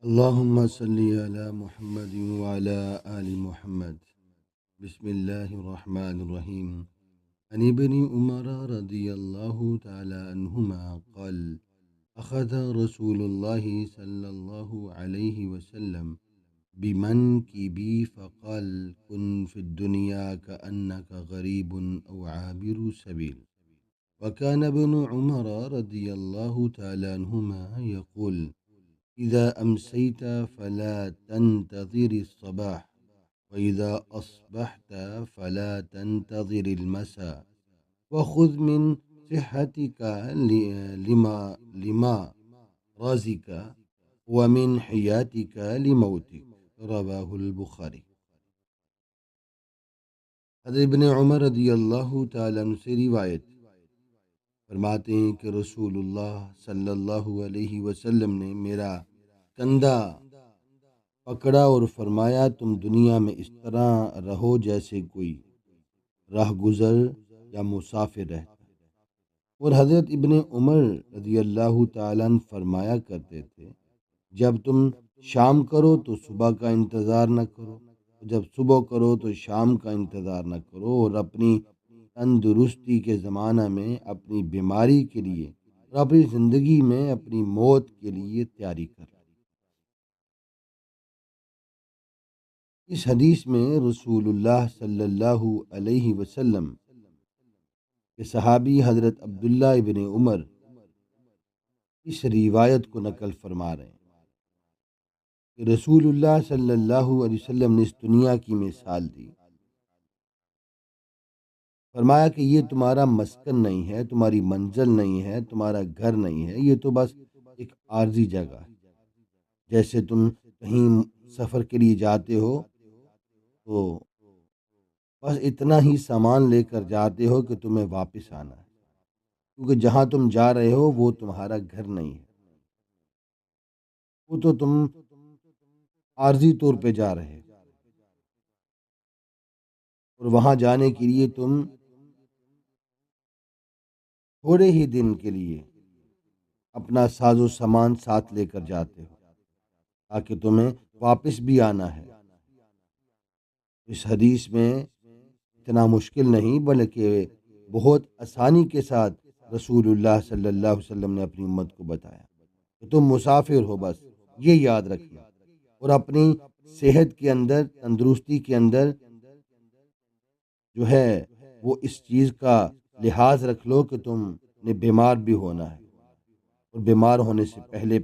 اللهم صل على محمد وعلى آل محمد. بسم الله الرحمن الرحيم. عن ابن عمر رضي الله تعالى عنهما قال: أخذ رسول الله صلى الله عليه وسلم بمنكبي فقال: كن في الدنيا كأنك غريب أو عابر سبيل. وكان ابن عمر رضي الله تعالى عنهما يقول: إذا أمسيت فلا تنتظر الصباح، وإذا أصبحت فلا تنتظر المساء، وخذ من صحتك لما رزقك، ومن حياتك لموتك. رواہ البخاری۔ حضرت ابن عمر رضی اللہ تعالیٰ عنہ سے روایت فرماتے ہیں کہ رسول اللہ صلی اللہ علیہ وسلم نے میرا کندھا پکڑا اور فرمایا: تم دنیا میں اس طرح رہو جیسے کوئی راہ گزر یا مسافر رہتا ہے۔ اور حضرت ابن عمر رضی اللہ تعالیٰ عنہ فرمایا کرتے تھے: جب تم شام کرو تو صبح کا انتظار نہ کرو، جب صبح کرو تو شام کا انتظار نہ کرو، اور اپنی تندرستی کے زمانہ میں اپنی بیماری کے لیے اور اپنی زندگی میں اپنی موت کے لیے تیاری کر۔ اس حدیث میں رسول اللہ صلی اللہ علیہ وسلم کے صحابی حضرت عبداللہ ابن عمر اس روایت کو نقل فرما رہے ہیں کہ رسول اللہ صلی اللہ علیہ وسلم نے اس دنیا کی مثال دی، فرمایا کہ یہ تمہارا مسکن نہیں ہے، تمہاری منزل نہیں ہے، تمہارا گھر نہیں ہے، یہ تو بس ایک عارضی جگہ ہے۔ جیسے تم کہیں سفر کے لیے جاتے ہو تو بس اتنا ہی سامان لے کر جاتے ہو کہ تمہیں واپس آنا ہے، کیونکہ جہاں تم جا رہے ہو وہ تمہارا گھر نہیں ہے، وہ تو تم عارضی طور پہ جا رہے ہو، اور وہاں جانے کے لیے تم تھوڑے ہی دن کے لیے اپنا ساز و سامان ساتھ لے کر جاتے ہو تاکہ تمہیں واپس بھی آنا ہے۔ اس حدیث میں اتنا مشکل نہیں بلکہ بہت آسانی کے ساتھ رسول اللہ صلی اللہ علیہ وسلم نے اپنی امت کو بتایا کہ تم مسافر ہو، بس یہ یاد رکھنا، اور اپنی صحت کے اندر، تندرستی کے اندر جو ہے وہ اس چیز کا لحاظ رکھ لو کہ تم نے بیمار بھی ہونا ہے، اور بیمار ہونے سے پہلے